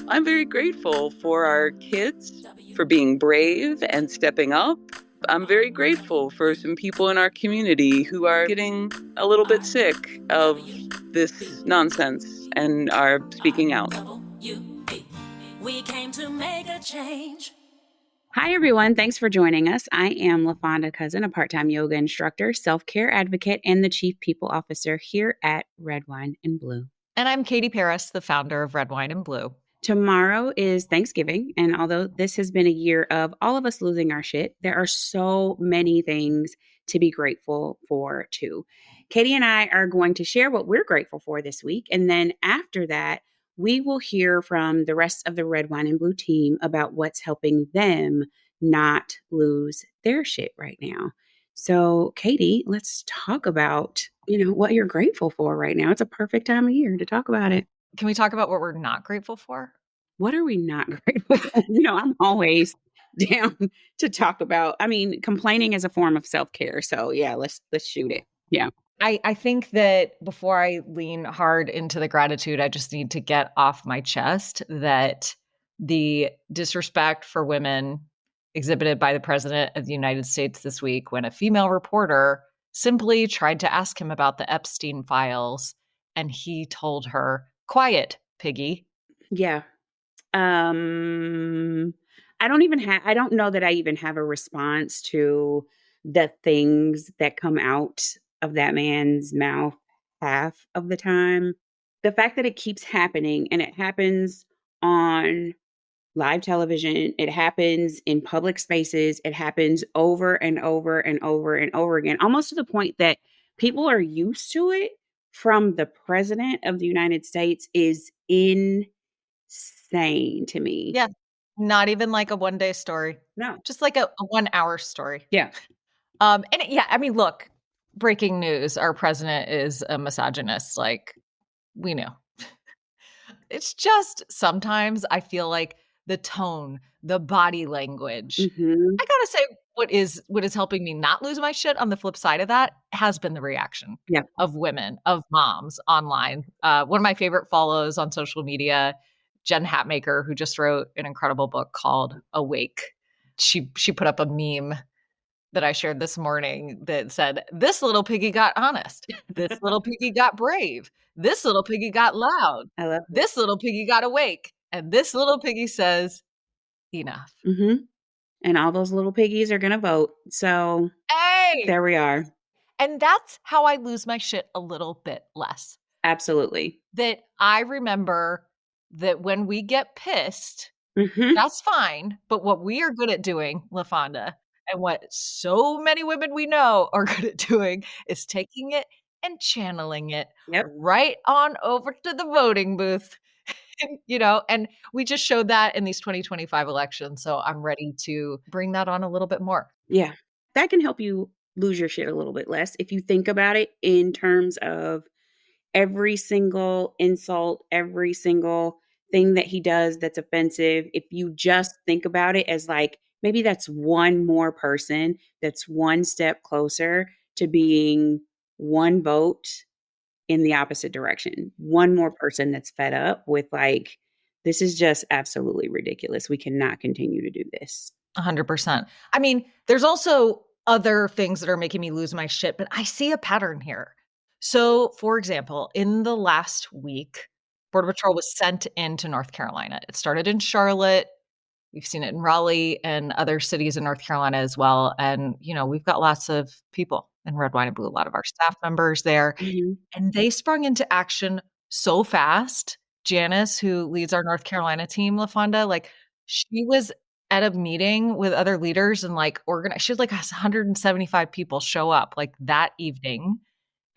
I'm very grateful for our kids for being brave and stepping up. I'm very grateful for some people in our community who are getting a little bit sick of this nonsense and are speaking out. We came to make a change. Hi, everyone. Thanks for joining us. I am LaFonda Cousin, a part-time yoga instructor, self-care advocate, and the Chief People Officer here at Red Wine and Blue. And I'm Katie Paris, the founder of Red Wine and Blue. Tomorrow is Thanksgiving, and although this has been a year of all of us losing our shit, there are so many things to be grateful for, too. Katie and I are going to share what we're grateful for this week, and then after that, we will hear from the rest of the Red Wine and Blue team about what's helping them not lose their shit right now. So, Katie, let's talk about, what you're grateful for right now. It's a perfect time of year to talk about it. Can we talk about what we're not grateful for? What are we not grateful for? I'm always down to talk about, complaining is a form of self-care. So yeah, let's shoot it. Yeah. I think that before I lean hard into the gratitude, I just need to get off my chest that the disrespect for women exhibited by the President of the United States this week when a female reporter simply tried to ask him about the Epstein files and he told her, "Quiet, piggy." Yeah. I don't know that I even have a response to the things that come out of that man's mouth half of the time. The fact that it keeps happening and it happens on live television, it happens in public spaces, it happens over and over and over and over again, almost to the point that people are used to it from the President of the United States is insane to me. Yeah. Not even like a one-day story. No. Just like a 1 hour story. Yeah. Look, breaking news, our president is a misogynist. Like, we know. It's just sometimes I feel like the tone, the body language. Mm-hmm. I gotta say, what is helping me not lose my shit on the flip side of that has been the reaction of women, of moms online. One of my favorite follows on social media, Jen Hatmaker, who just wrote an incredible book called Awake. She put up a meme that I shared this morning that said, "This little piggy got honest. This little piggy got brave. This little piggy got loud. I love this little piggy got awake. And this little piggy says, enough." Mm-hmm. And all those little piggies are going to vote. So hey, there we are. And that's how I lose my shit a little bit less. Absolutely. That I remember that when we get pissed, that's fine. But what we are good at doing, LaFonda, and what so many women we know are good at doing is taking it and channeling it right on over to the voting booth. And we just showed that in these 2025 elections. So I'm ready to bring that on a little bit more. Yeah. That can help you lose your shit a little bit less if you think about it in terms of every single insult, every single thing that he does that's offensive. If you just think about it as like, maybe that's one more person that's one step closer to being one vote in the opposite direction. One more person that's fed up with like, this is just absolutely ridiculous. We cannot continue to do this. 100%. I mean, there's also other things that are making me lose my shit, but I see a pattern here. So, for example, in the last week, Border Patrol was sent into North Carolina. It started in Charlotte. We've seen it in Raleigh and other cities in North Carolina as well. And, we've got lots of people in Red Wine and Blue, a lot of our staff members there. Mm-hmm. And they sprung into action so fast. Janice, who leads our North Carolina team, LaFonda, like she was at a meeting with other leaders and like she had like 175 people show up like that evening.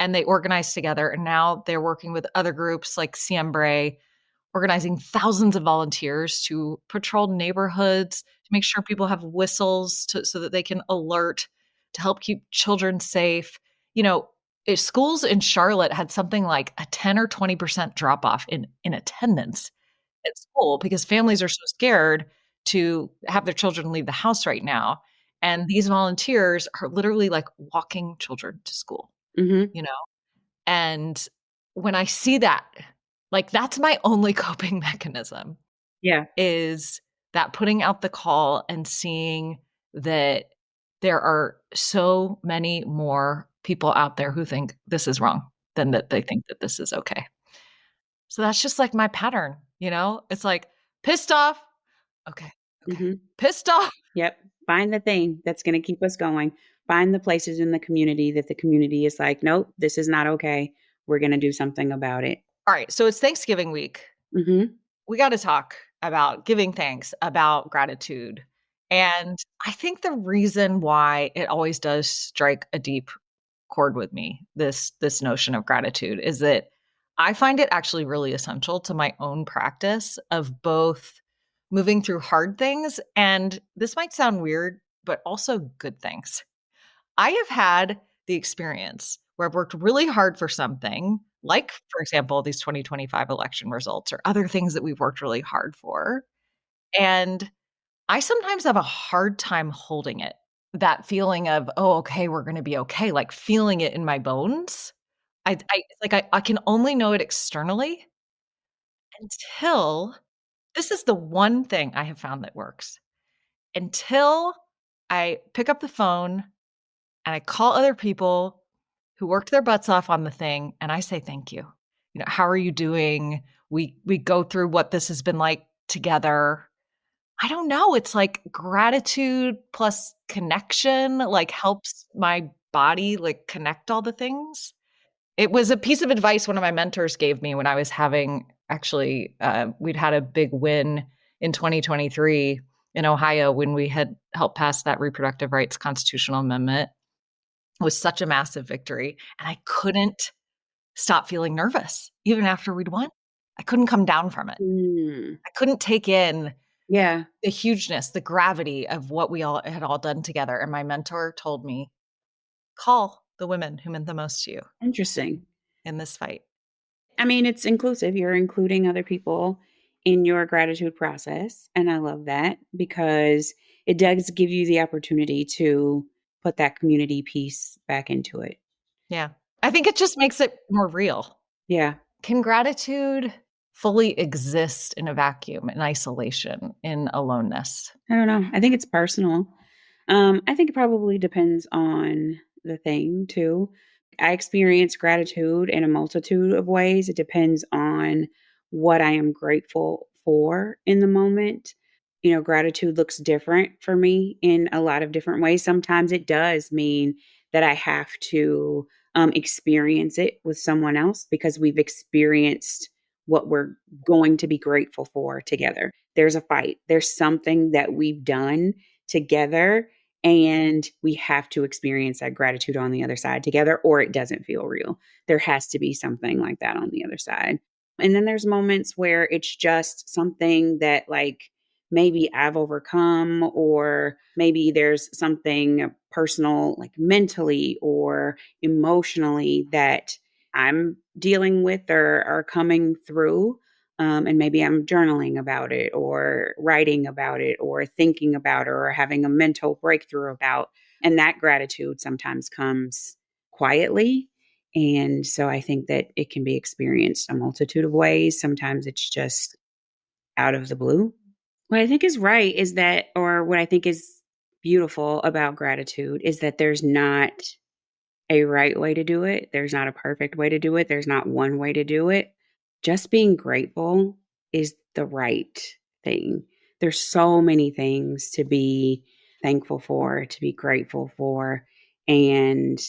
And they organized together. And now they're working with other groups like Siembre, organizing thousands of volunteers to patrol neighborhoods, to make sure people have whistles so that they can alert, to help keep children safe. Schools in Charlotte had something like a 10 or 20% drop off in attendance at school because families are so scared to have their children leave the house right now. And these volunteers are literally like walking children to school. Mm-hmm. And when I see that, like that's my only coping mechanism. Yeah. is that putting out the call and seeing that there are so many more people out there who think this is wrong than that they think that this is okay. So that's just like my pattern, you know? It's like pissed off. Okay. Okay. Hmm. Pissed off. Yep. Find the thing that's going to keep us going. Find the places in the community that the community is like, nope, this is not okay. We're going to do something about it. All right. So it's Thanksgiving week. Hmm. We got to talk about giving thanks, about gratitude. And I think the reason why it always does strike a deep chord with me, this notion of gratitude, is that I find it actually really essential to my own practice of both moving through hard things, and this might sound weird, but also good things. I have had the experience where I've worked really hard for something, like, for example, these 2025 election results or other things that we've worked really hard for. And I sometimes have a hard time holding it. That feeling of, oh, okay, we're going to be okay, like feeling it in my bones. It's like I can only know it externally until this is the one thing I have found that works. Until I pick up the phone and I call other people who worked their butts off on the thing and I say thank you. You know, how are you doing? We go through what this has been like together. I don't know, it's like gratitude plus connection like helps my body like connect all the things. It was a piece of advice one of my mentors gave me when I was having actually we'd had a big win in 2023 in Ohio when we had helped pass that reproductive rights constitutional amendment. It was such a massive victory. And I couldn't stop feeling nervous even after we'd won. I couldn't come down from it. Mm. I couldn't take in Yeah. the hugeness, the gravity of what we all had all done together. And my mentor told me, call the women who meant the most to you Interesting. in this fight. I mean, it's inclusive. You're including other people in your gratitude process. And I love that because it does give you the opportunity to put that community piece back into it. Yeah. I think it just makes it more real. Yeah. Can gratitude fully exist in a vacuum, in isolation, in aloneness? I don't know. I think it's personal. I think it probably depends on the thing too. I experience gratitude in a multitude of ways. It depends on what I am grateful for in the moment. You know, gratitude looks different for me in a lot of different ways. Sometimes it does mean that I have to experience it with someone else because we've experienced what we're going to be grateful for together. There's a fight, there's something that we've done together and we have to experience that gratitude on the other side together, or it doesn't feel real. There has to be something like that on the other side. And then there's moments where it's just something that, like, maybe I've overcome, or maybe there's something personal, like mentally or emotionally, that I'm dealing with or are coming through. And maybe I'm journaling about it or writing about it or thinking about it or having a mental breakthrough about. And that gratitude sometimes comes quietly. And so I think that it can be experienced a multitude of ways. Sometimes it's just out of the blue. What I think is right is that, or what I think is beautiful about gratitude is that there's not a right way to do it. There's not a perfect way to do it. There's not one way to do it. Just being grateful is the right thing. There's so many things to be thankful for, to be grateful for, and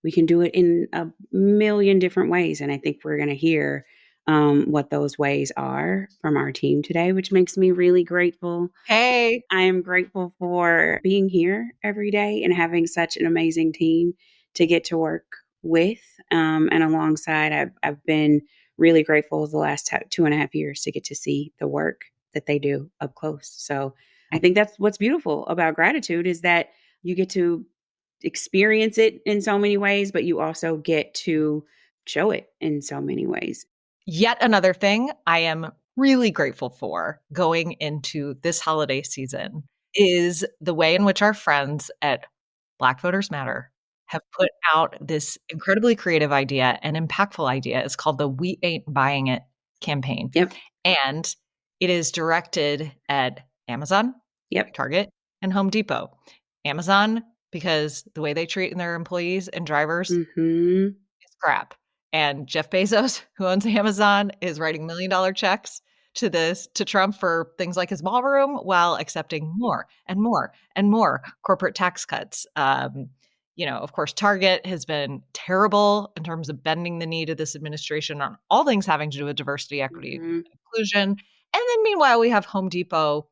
we can do it in a million different ways. And I think we're going to hear what those ways are from our team today, which makes me really grateful. Hey, I am grateful for being here every day and having such an amazing team to get to work with and alongside. I've been really grateful the last 2.5 years to get to see the work that they do up close. So I think that's what's beautiful about gratitude is that you get to experience it in so many ways, but you also get to show it in so many ways. yet another thing I am really grateful for going into this holiday season is the way in which our friends at Black Voters Matter have put out this incredibly creative idea and impactful idea. It's called the We Ain't Buying It campaign. Yep. And It is directed at Amazon, Yep. Target, and Home Depot. Amazon, because the way they treat their employees and drivers Mm-hmm. is crap. And Jeff Bezos, who owns Amazon, is writing $1 million checks to Trump for things like his ballroom while accepting more and more and more corporate tax cuts. Of course, Target has been terrible in terms of bending the knee to this administration on all things having to do with diversity, equity, Mm-hmm. inclusion. And then meanwhile, we have Home Depot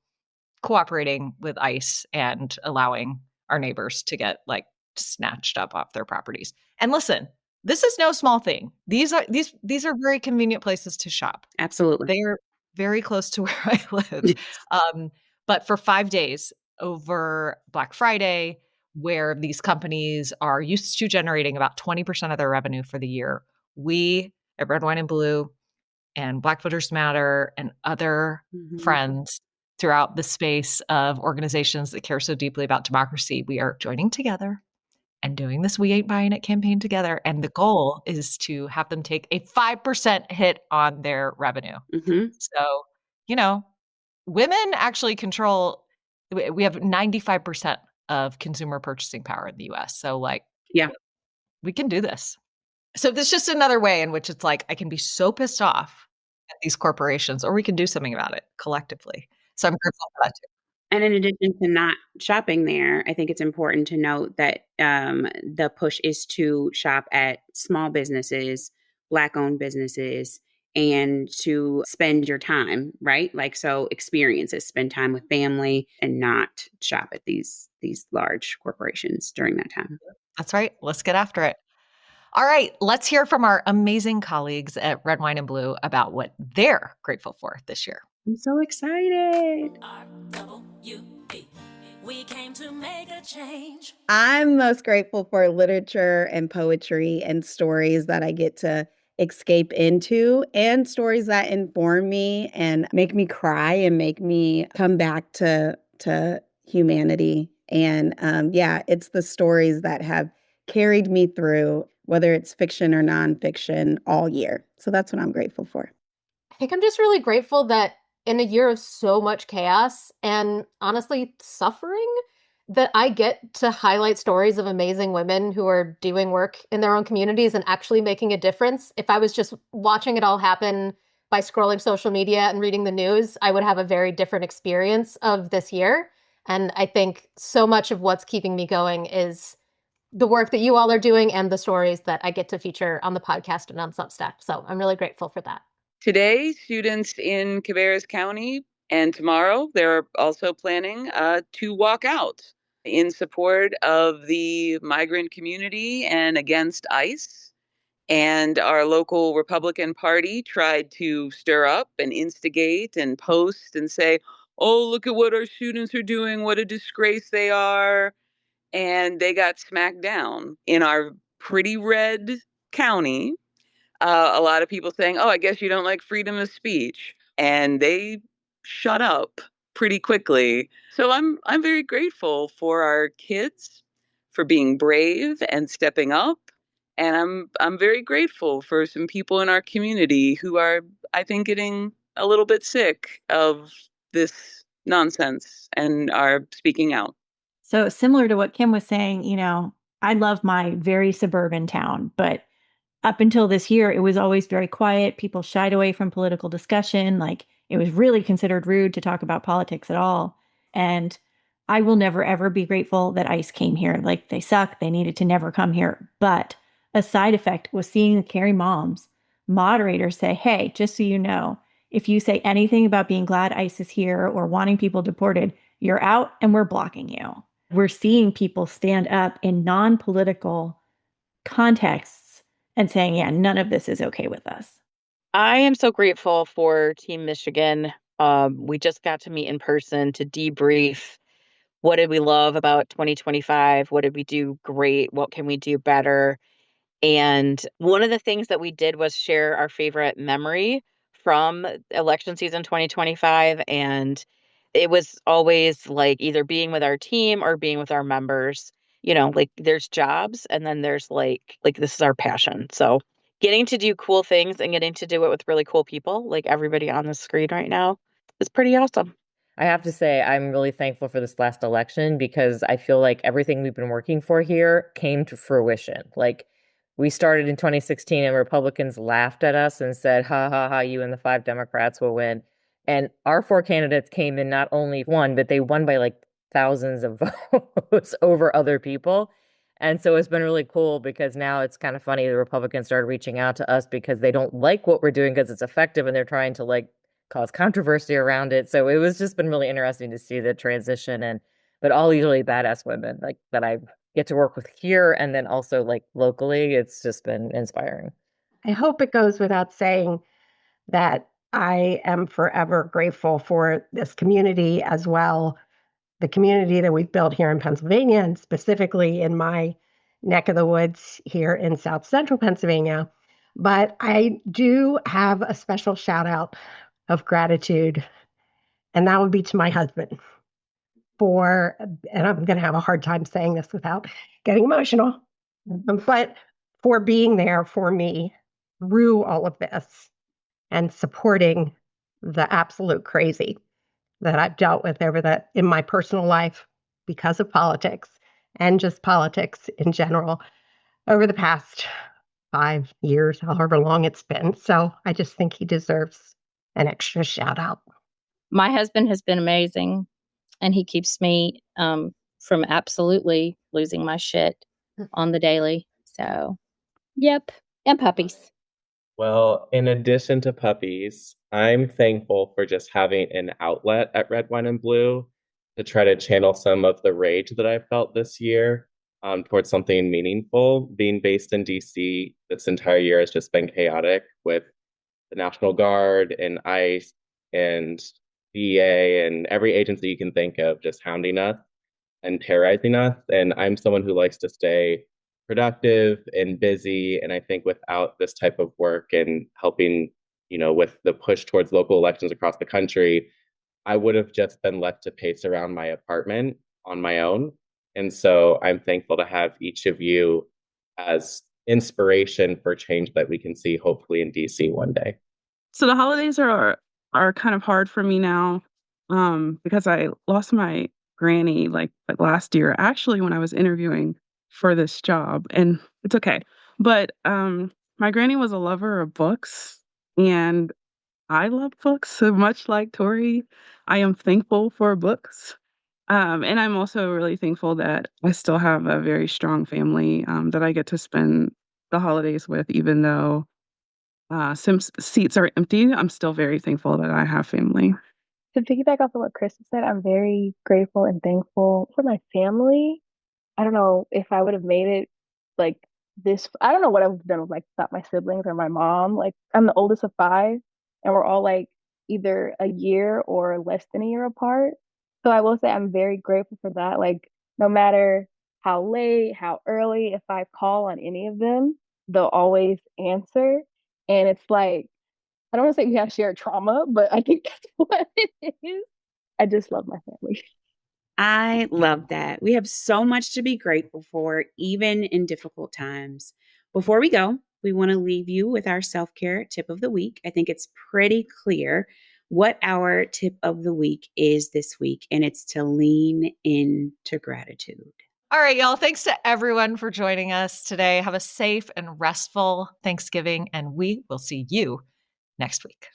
cooperating with ICE and allowing our neighbors to get like snatched up off their properties. And listen, this is no small thing. These are very convenient places to shop. Absolutely. They are very close to where I live. But for 5 days over Black Friday, where these companies are used to generating about 20% of their revenue for the year, we at Red, Wine, and Blue and Black Voters Matter and other Mm-hmm. friends throughout the space of organizations that care so deeply about democracy, we are joining together and doing this We Ain't Buying It campaign together. And the goal is to have them take a 5% hit on their revenue. Mm-hmm. So, women actually control, we have 95% of consumer purchasing power in the US. So, Yeah. we can do this. So, this is just another way in which it's like, I can be so pissed off at these corporations, or we can do something about it collectively. So, I'm grateful for that too. And in addition to not shopping there, I think it's important to note that the push is to shop at small businesses, Black-owned businesses, and to spend your time, right? Like, so experiences, spend time with family and not shop at these large corporations during that time. That's right. Let's get after it. All right, let's hear from our amazing colleagues at Red, Wine, and Blue about what they're grateful for this year. I'm so excited. RWB. We came to make a change. I'm most grateful for literature and poetry and stories that I get to escape into, and stories that inform me and make me cry and make me come back to humanity. And it's the stories that have carried me through, whether it's fiction or nonfiction, all year. So that's what I'm grateful for. I think I'm just really grateful that in a year of so much chaos and honestly suffering, that I get to highlight stories of amazing women who are doing work in their own communities and actually making a difference. If I was just watching it all happen by scrolling social media and reading the news, I would have a very different experience of this year. And I think so much of what's keeping me going is the work that you all are doing and the stories that I get to feature on the podcast and on Substack. So I'm really grateful for that. Today, students in Cabarrus County and tomorrow, they're also planning to walk out in support of the migrant community and against ICE. And our local Republican Party tried to stir up and instigate and post and say, oh, look at what our students are doing, what a disgrace they are. And they got smacked down in our pretty red county. A lot of people saying, oh, I guess you don't like freedom of speech. And they shut up pretty quickly. So I'm very grateful for our kids for being brave and stepping up. And I'm very grateful for some people in our community who are, I think, getting a little bit sick of this nonsense and are speaking out. So similar to what Kim was saying, I love my very suburban town, but up until this year, it was always very quiet. People shied away from political discussion. Like, it was really considered rude to talk about politics at all. And I will never, ever be grateful that ICE came here. Like, they suck. They needed to never come here. But a side effect was seeing the Carrie moms moderators say, hey, just so you know, if you say anything about being glad ICE is here or wanting people deported, you're out and we're blocking you. We're seeing people stand up in non-political contexts and saying, yeah, none of this is okay with us. I am so grateful for Team Michigan. We just got to meet in person to debrief. What did we love about 2025? What did we do great? What can we do better? And one of the things that we did was share our favorite memory from election season 2025. And it was always like either being with our team or being with our members. Like there's jobs and then there's like this is our passion. So getting to do cool things and getting to do it with really cool people, like everybody on the screen right now, is pretty awesome. I have to say, I'm really thankful for this last election because I feel like everything we've been working for here came to fruition. Like, we started in 2016 and Republicans laughed at us and said, ha ha ha, you and the 5 Democrats will win. And our 4 candidates came in, not only won, but they won by like thousands of votes over other people. And so it's been really cool because now it's kind of funny. The Republicans started reaching out to us because they don't like what we're doing because it's effective and they're trying to like cause controversy around it. So it was just been really interesting to see the transition, but all these really badass women like that I get to work with here and then also like locally. It's just been inspiring. I hope it goes without saying that I am forever grateful for this community as well, the community that we've built here in Pennsylvania, and specifically in my neck of the woods here in South Central Pennsylvania. But I do have a special shout out of gratitude, and that would be to my husband for, and I'm going to have a hard time saying this without getting emotional, but for being there for me through all of this and supporting the absolute crazy that I've dealt with in my personal life because of politics and just politics in general over the past 5 years, however long it's been. So I just think he deserves an extra shout out. My husband has been amazing, and he keeps me from absolutely losing my shit on the daily. So, yep, and puppies. Well, in addition to puppies, I'm thankful for just having an outlet at Red, Wine, and Blue to try to channel some of the rage that I felt this year towards something meaningful. Being based in DC this entire year has just been chaotic with the National Guard and ICE and DEA and every agency you can think of just hounding us and terrorizing us. And I'm someone who likes to stay productive and busy. And I think without this type of work and helping, with the push towards local elections across the country, I would have just been left to pace around my apartment on my own. And so I'm thankful to have each of you as inspiration for change that we can see hopefully in DC one day. So the holidays are kind of hard for me now because I lost my granny like last year, actually, when I was interviewing for this job, and it's okay. But my granny was a lover of books, and I love books. So much like Tori, I am thankful for books. And I'm also really thankful that I still have a very strong family that I get to spend the holidays with, even though some seats are empty. I'm still very thankful that I have family. To piggyback off of what Chris said, I'm very grateful and thankful for my family. I don't know if I would have made it like this. I don't know what I would have done without my siblings or my mom. Like, I'm the oldest of 5, and we're all like either a year or less than a year apart. So I will say I'm very grateful for that. Like, no matter how late, how early, if I call on any of them, they'll always answer. And it's like, I don't want to say we have shared trauma, but I think that's what it is. I just love my family. I love that. We have so much to be grateful for, even in difficult times. Before we go, we want to leave you with our self-care tip of the week. I think it's pretty clear what our tip of the week is this week, and it's to lean into gratitude. All right, y'all. Thanks to everyone for joining us today. Have a safe and restful Thanksgiving, and we will see you next week.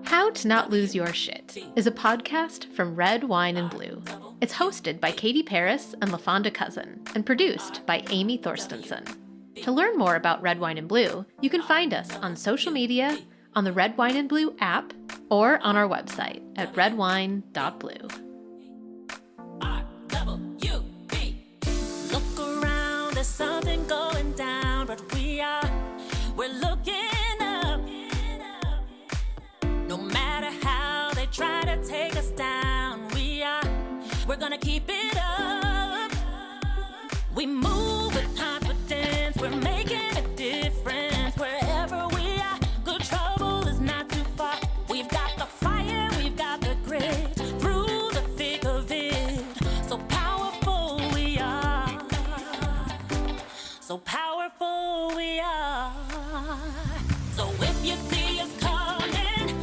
How to Not Lose Your Shit is a podcast from Red, Wine, and Blue. It's hosted by Katie Paris and LaFonda Cousin and produced by Amy Thorstensen. To learn more about Red, Wine, and Blue, you can find us on social media, on the Red, Wine, and Blue app, or on our website at redwine.blue. Look around, there's something going down, but we're looking up. No matter how they try to take us down, we're gonna keep it up. We move with confidence, we're making a difference wherever we are. Good trouble is not too far. We've got the fire, we've got the grit, through the thick of it. So powerful we are. So powerful we are. So if you see us coming,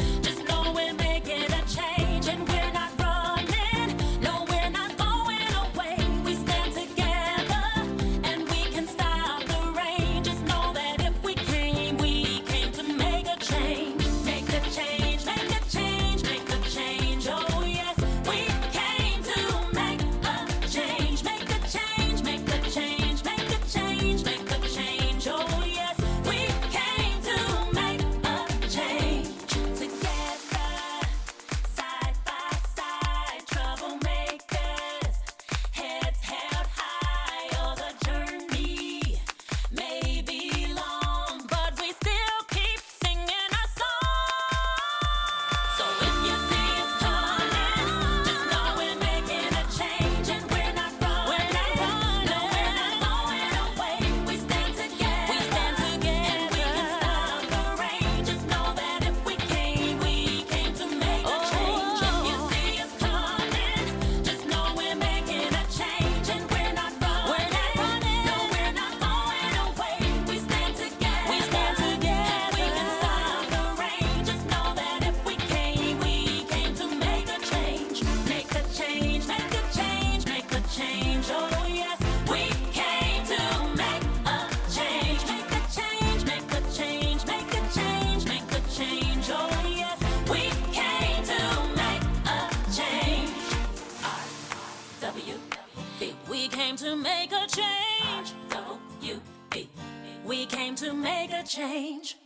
came to make a change. We came to make a change.